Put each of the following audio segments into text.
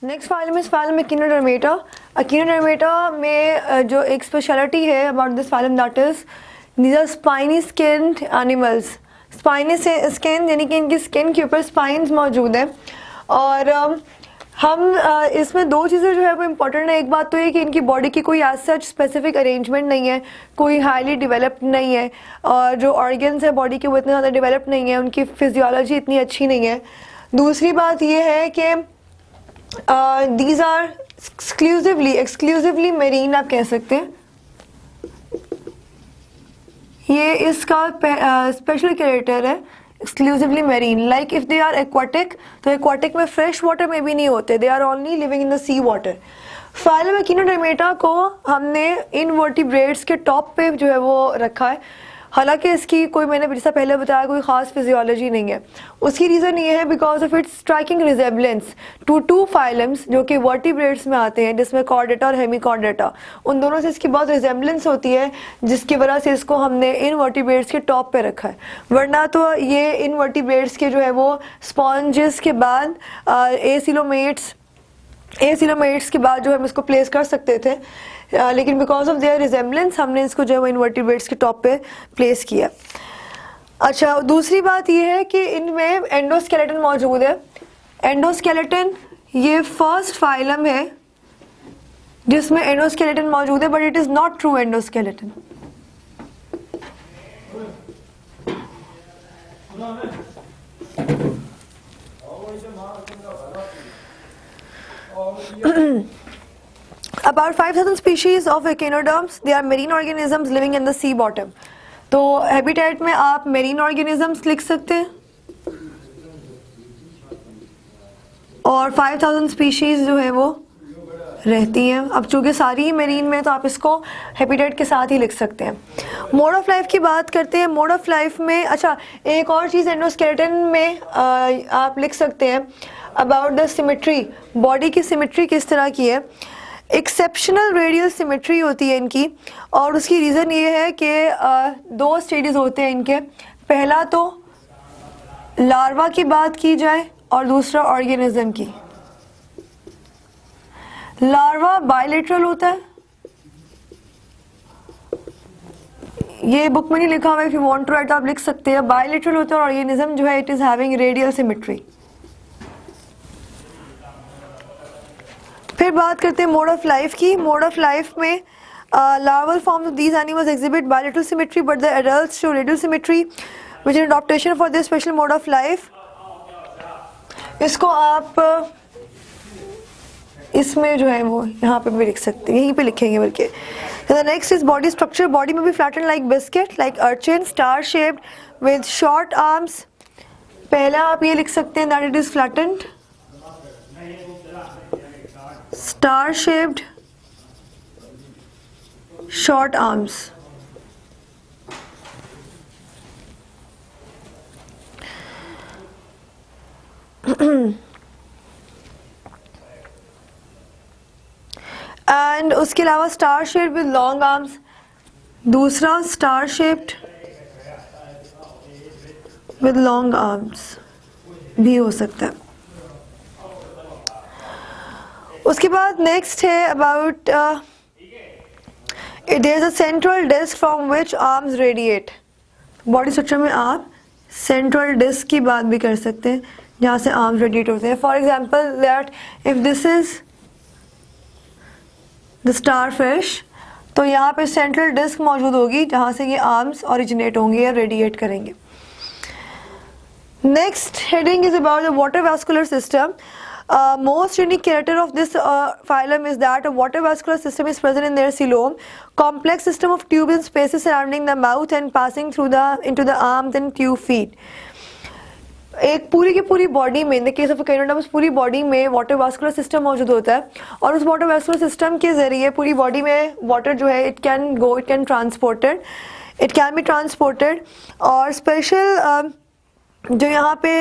Next phylum इस phylum Echinodermata. Echinodermata में जो एक स्पेशलिटी है about this phylum that is these are spiny skinned animals. Spiny skin यानी कि इनकी स्किन के ऊपर स्पाइंस मौजूद हैं। और हम इसमें दो चीज़ें जो है वो इम्पॉर्टेंट है। एक बात तो ये कि इनकी बॉडी की कोई एज सच स्पेसिफिक अरेंजमेंट नहीं है, कोई हाईली डेवलप्ड नहीं है, और जो ऑर्गन्स है बॉडी के वो इतने ज़्यादा डेवलप्ड नहीं है, उनकी फिजियोलॉजी इतनी अच्छी नहीं है। दूसरी बात ये है कि दीज आर एक्सक्लूसिवली मेरीन आप कह सकते हैं। ये इसका स्पेशल कैरेक्टर है, exclusively marine. Like if they are aquatic, तो एक्वाटिक में फ्रेश वाटर में भी नहीं होते, they are only living in the sea water. Phylum Echinodermata को हमने इनवर्टिब्रेट्स के टॉप पे जो है वो रखा है। हालांकि इसकी कोई, मैंने जैसा पहले बताया, कोई ख़ास फिजियोलॉजी नहीं है। उसकी रीज़न ये है because of its striking resemblance to phylums जो कि वर्टिब्रेट्स में आते हैं, जिसमें कॉर्डेटा और हेमिकॉर्डेटा, उन दोनों से इसकी बहुत रिजेम्बलेंस होती है, जिसकी वजह से इसको हमने इनवर्टिब्रेट्स के टॉप पे रखा है। वरना तो ये इनवर्टिब्रेट्स के जो है वो स्पॉन्जेस के बाद एसिलोमेट्स के बाद जो हम इसको प्लेस कर सकते थे, लेकिन बिकॉज ऑफ देयर रिजेम्बलेंस हमने इसको जो है वो इनवर्टिब्रेट्स के टॉप पे प्लेस किया। अच्छा, दूसरी बात ये है कि इनमें एंडोस्केलेटन मौजूद है। एंडोस्केलेटन ये फर्स्ट फाइलम है जिसमें एंडोस्केलेटन मौजूद है, but it is not true endoskeleton. About 5,000 species of echinoderms, they are marine organisms living in the sea bottom. तो हैबिटेट में आप मेरीन ऑर्गेनिजम्स लिख सकते हैं, और 5,000 स्पीशीज जो है वो रहती हैं। अब चूँकि सारी ही मेरीन में, तो आप इसको हैबिटेट के साथ ही लिख सकते हैं। मोड ऑफ लाइफ की बात करते हैं। मोड ऑफ लाइफ में अच्छा, एक और चीज़ एंडोस्केलेटन में आप लिख सकते हैं अबाउट द सिमेट्री। बॉडी की सिमेट्री किस तरह की है। एक्सेप्शनल रेडियल सिमेट्री होती है इनकी, और उसकी रीज़न ये है कि दो स्टेजेस होते हैं इनके। पहला तो लार्वा की बात की जाए और दूसरा ऑर्गेनिज्म की। लार्वा बायलेटरल होता है, ये बुक में नहीं लिखा हुआ है, if you want to write आप लिख सकते हैं। बायलेटरल होता है, और ऑर्गेनिज्म जो है it is having radial symmetry. फिर बात करते हैं मोड ऑफ लाइफ की। मोड ऑफ लाइफ में larval forms of these animals exhibit bilateral symmetry, but the adults show radial symmetry which is adaptation for this special mode of life. इसको आप इसमें जो है वो यहाँ पे भी लिख सकते हैं, यहीं पे लिखेंगे बल्कि। The next is body structure. Body में भी flatten like biscuit, like urchin, star shaped with short arms. पहला आप ये लिख सकते हैं that it is flattened, star shaped, short arms. And उसके अलावा star shaped with long arms. दूसरा star shaped with long arms भी हो सकता है। उसके बाद नेक्स्ट है about there is a central disc from which arms radiate. Body structure में आप सेंट्रल डिस्क की बात भी कर सकते हैं जहाँ से आर्म्स रेडिएट होते हैं। For example that if this is the star fish, तो यहाँ पे सेंट्रल डिस्क मौजूद होगी जहाँ से ये आर्म्स ओरिजिनेट होंगे या रेडिएट करेंगे। Next heading is about the water vascular system. Most unique character of this phylum is that a water vascular system is present in their coelom, complex system of tubes and spaces surrounding the mouth and passing through into the arms and tube feet. एक पूरी की पूरी body में, इन the case of एकिनोडर्म्स पूरी body में water vascular system मौजूद होता है, और उस वाटर वास्कुलर सिस्टम के ज़रिए पूरी बॉडी में वाटर जो है इट कैन बी ट्रांसपोर्टेड। और स्पेशल जो यहाँ पे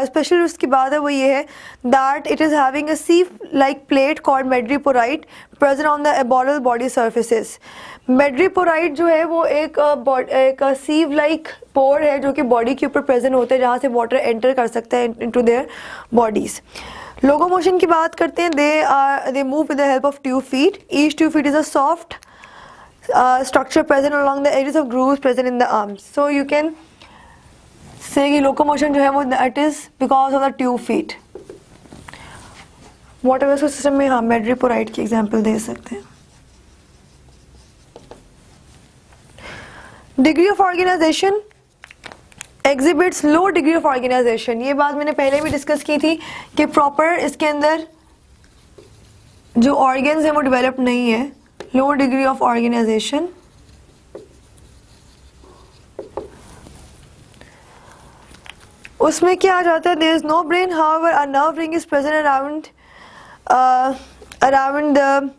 स्पेशल उसकी बात है वो ये है that it is having a sieve like plate called madreporite present on the aboral body surfaces. Madreporite जो है वो एक सीव लाइक पोर है जो कि बॉडी के ऊपर प्रेजेंट होते हैं, जहाँ से वाटर एंटर कर सकता है इनटू देयर बॉडीज। लोकोमोशन की बात करते हैं, they move with the help of 2 feet। Each 2 feet is a soft structure present along the edges of grooves present in the arms. So you can say कि locomotion जो है वो that is because of the 2 feet। Water vessel system में हम madreporite की example दे सकते हैं। Degree of organisation exhibits low degree of organisation. ये बात मैंने पहले भी डिस्कस की थी कि प्रॉपर इसके अंदर जो ऑर्गन्स हैं वो डेवलप नहीं है, लो डिग्री ऑफ ऑर्गेनाइजेशन। उसमें क्या आ जाता है, there is no brain, however a nerve ring is present around the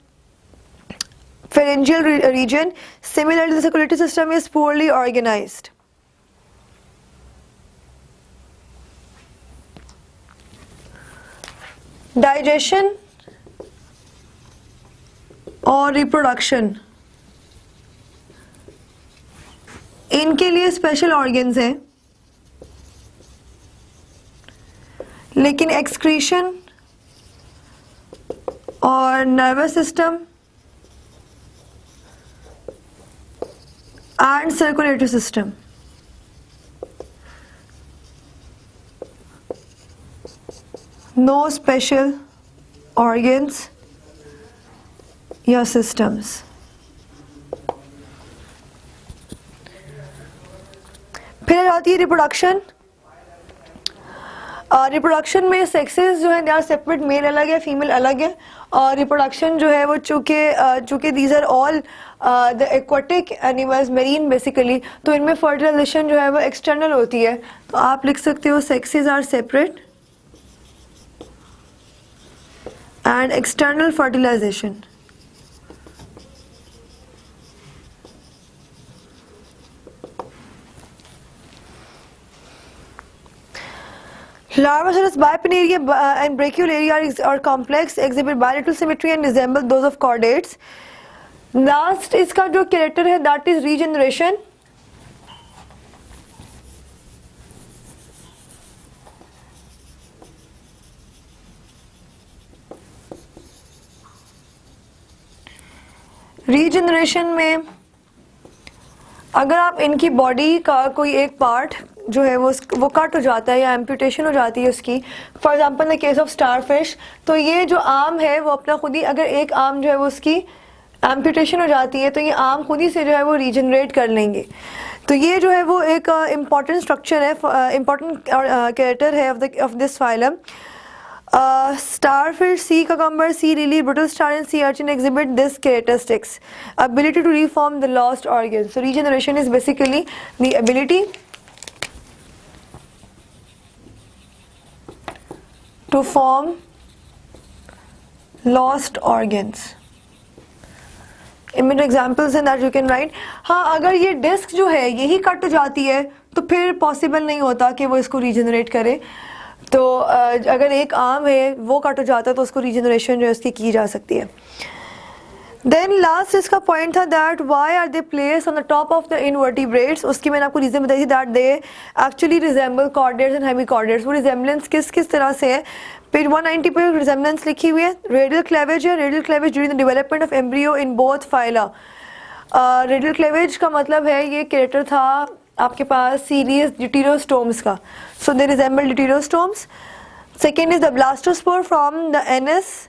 pharyngeal region. Similarly, the circulatory system is poorly organized. Digestion और reproduction, इनके लिए स्पेशल ऑर्गन्स हैं, लेकिन एक्सक्रीशन और nervous system and circulatory system no special organs या systems। फिर आती है रिप्रोडक्शन। रिप्रोडक्शन में सेक्सेस जो है दे सेपरेट, मेल अलग है, फीमेल अलग है। और रिप्रोडक्शन जो है वो चूँकि these are all the aquatic animals, marine basically, तो इनमें फर्टिलाइजेशन जो है वो एक्सटर्नल होती है। तो आप लिख सकते हो sexes are separate and external fertilisation. Larva cells, bipinnarea and brachylaria are complex, exhibit bilateral symmetry and resemble those of chordates. Last इसका जो character है that is regeneration। Regeneration में अगर आप इनकी बॉडी का कोई एक पार्ट जो है वो कट हो जाता है या एम्पुटेशन हो जाती है उसकी, for example in the case of starfish, तो ये जो आर्म है वो अपना खुद ही, अगर एक आर्म जो है वो उसकी एम्पुटेशन हो जाती है तो ये आर्म खुद ही से जो है वो रीजनरेट कर लेंगे। तो ये जो है वो एक इम्पॉर्टेंट स्ट्रक्चर है, इम्पॉर्टेंट कैरेक्टर है of this phylum. Starfish, sea cucumber, sea lily, brittle star and sea urchin exhibit this characteristics: ability to reform the lost organs. So regeneration is basically the ability to form lost organs. इनमें examples हैं that you can write. हाँ, अगर ये disc जो है यही cut जाती है तो फिर पॉसिबल नहीं होता कि वो इसको रीजनरेट करे। तो अगर एक आर्म है वो कट हो जाता है तो उसको रीजनरेशन जो है उसकी की जा सकती है। देन लास्ट इसका पॉइंट था that why are they placed on the top of the invertebrates. उसकी मैंने आपको रीजन बताई थी that they actually resemble chordates and hemichordates. वो रिजेंबलेंस किस तरह से है, पेज 190 पे रिजेंबलेंस लिखी हुई है। रेडियल क्लेवेज है, radial cleavage during the development of embryo in both phyla. Radial cleavage का मतलब है ये कैरेक्टर था आपके पास सीरीज ड्यूटेरोस्टोम्स का, so they resemble deuterostomes. Second is the blastopore from the anus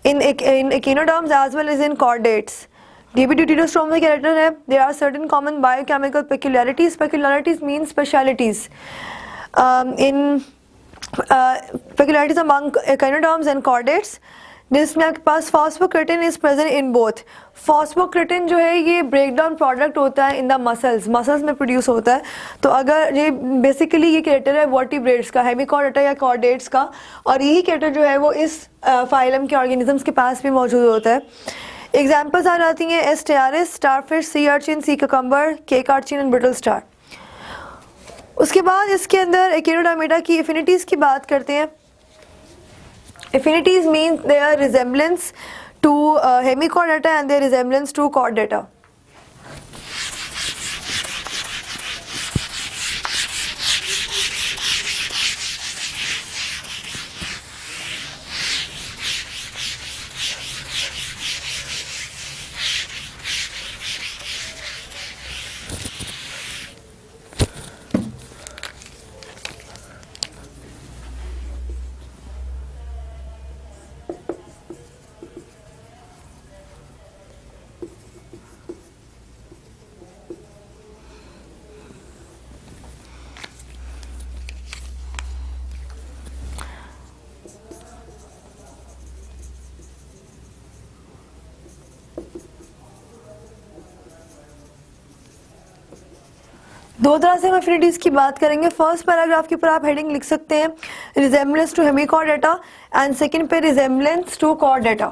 in echinoderms as well as in chordates. ये भी deuterostome का कैरेक्टर है। There are certain common biochemical peculiarities. Peculiarities mean specialities. Peculiarities among echinoderms and chordates. जिसमें आपके पास फॉस्फोक्रेटिन is present in both. फॉस्फोक्रेटिन जो है ये breakdown product होता है इन द मसल्स में प्रोड्यूस होता है। तो अगर ये बेसिकली ये कैरेक्टर है वर्टिब्रेट्स का, हेमिकॉर्डेटा या कॉर्डेट्स का, और यही कैरेक्टर जो है वो इस फाइलम के ऑर्गेनिजम्स के पास भी मौजूद होता है। एग्जाम्पल्स आ जाती हैं Asterias, starfish, sea urchin, sea cucumber, cake urchin and brittle star. उसके बाद इसके अंदर एकिनोडर्मेटा की एफिनिटीज़ की बात करते हैं। Affinities means their resemblance to hemichordata and their resemblance to chordata. दो तरह से हम एफिनिटीज़ की बात करेंगे. फर्स्ट पैराग्राफ के ऊपर आप हेडिंग लिख सकते हैं resemblance to hemichordata and second पे रिजेम्बलेंस टू कॉर्डेटा.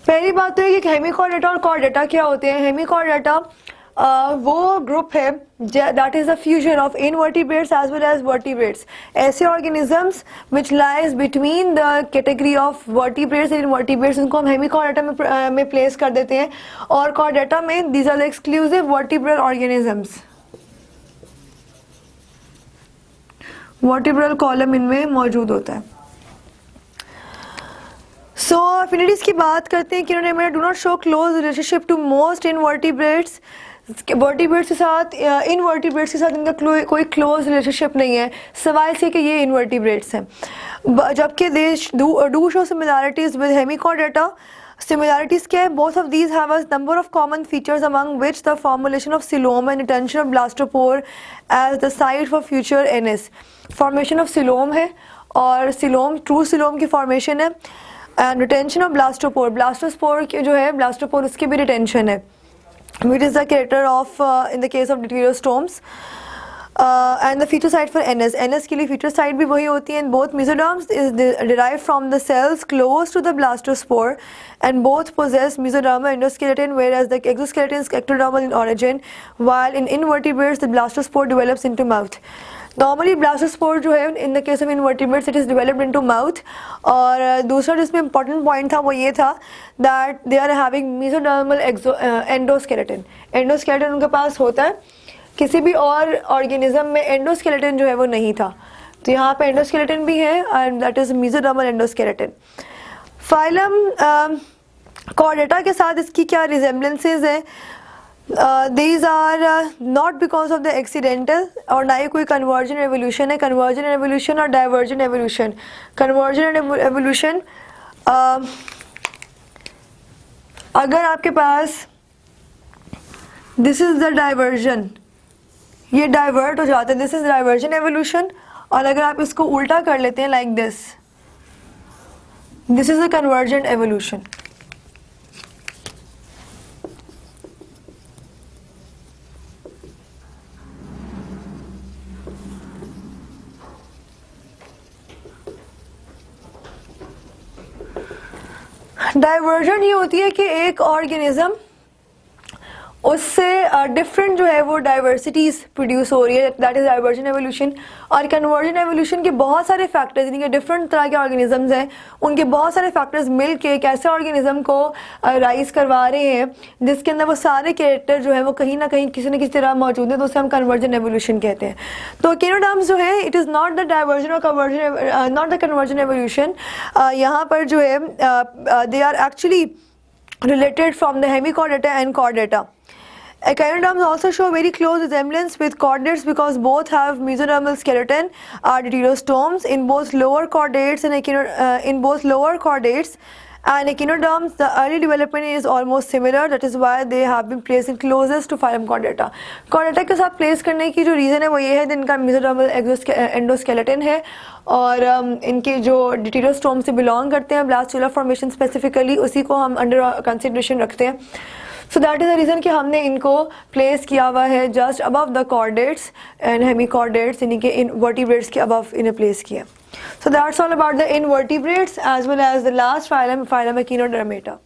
पहली बात तो है कि हेमिकॉर्डेटा और कॉर्डेटा क्या होते हैं. हेमिकॉर्डेटा वो ग्रुप है that is a fusion of invertebrates as well as vertebrates. ऐसे organisms which lies between the category of vertebrates and invertebrates, उनको हम हेमिकॉर्डेटा में प्लेस कर देते हैं. और कॉर्डेटा में these are the exclusive vertebral organisms. Vertebral column इनमें मौजूद होता है. सो एफिनिटीज़ की बात करते हैं. Echinodermata do not show close relationship to most invertebrates. Vertebrates के साथ इनवर्टिब्रेट्स के साथ इनका कोई क्लोज रिलेशनशिप नहीं है, सिवाय से कि ये इनवर्टिब्रेट्स हैं. जबकि they do show similarities with Hemichordata. Similarities क्या है? Both of these have a number of common features, among which the formulation of coelom and retention of blastopore as the site for future NS. Formation of coelom है और coelom true coelom की formation है. And retention of blastopore. Blastopore की जो है blastopore उसकी भी retention है, which is the character of in the case of deuterostomes. And the feature site for NS. NS के लिए फीचर साइट भी वही होती है. Both mesoderms is derived from the cells close to the blastopore and both possess mesodermal endoskeleton, whereas the exoskeleton is ectodermal in origin, while in invertebrates the blastospore develops into mouth. Normally blastospore जो है in the case of invertebrates it is developed into mouth. और दूसरा जिसमें important point था वो ये था that they are having mesodermal endoskeleton. Endoskeleton उनके पास होता है, किसी भी और ऑर्गेनिज्म में एंडोस्केलेटन जो है वो नहीं था. तो यहाँ पे एंडोस्केलेटन भी है and that is mesodermal endoskeleton. Phylum chordata के साथ इसकी क्या रिजेम्बलेंसेज हैं? These are not because of the accidental, और ना ही कोई कन्वर्जन एवोल्यूशन है. कन्वर्जन एवोल्यूशन और डाइवर्जन एवोल्यूशन. कन्वर्जन एवोल्यूशन अगर आपके पास दिस इज द डाइवर्जन, ये डाइवर्ट हो जाता है, दिस इज डाइवर्जन एवोल्यूशन. और अगर आप इसको उल्टा कर लेते हैं like this, this is a convergent evolution. Diversion ये होती है कि एक ऑर्गेनिज्म उससे डिफरेंट जो है वो डाइवर्सिटीज़ प्रोड्यूस हो रही है, दैट इज़ डाइवर्जन एवोल्यूशन. और कन्वर्जन एवोल्यूशन के बहुत सारे फैक्टर्स, यानी कि डिफरेंट तरह के ऑर्गेनिजम्स हैं, उनके बहुत सारे फैक्टर्स मिल के एक ऐसे ऑर्गेनिज्म को राइज करवा रहे हैं जिसके अंदर वो सारे कैरेक्टर जो है वो कहीं ना कहीं किसी न किसी तरह मौजूद है. तो उसे हम कन्वर्जन एवोल्यूशन कहते हैं. तो केनोडर्म्स जो है it is not the divergence और convergence, not the convergence evolution. यहाँ पर जो है they are actually related from the hemichordata and chordata. Echinoderms also show very close resemblance with chordates because both have mesodermal skeleton, are deuterostomes in both lower chordates and in both lower chordates. And echinoderms, the early development is almost similar. That is why they have been placed in closest to phylum Chordata. Chordata के साथ place करने की जो reason है वो ये है कि इनका mesodermal endoskeleton है और इनके जो deuterostome से belong करते हैं, blastula formation specifically, उसी को हम under consideration रखते हैं. So that is the reason कि हमने इनको place किया हुआ है just above the chordates and hemichordates, यानी कि invertebrates के above इन्हें place किया. So that's all about the invertebrates as well as the last phylum, phylum Echinodermata.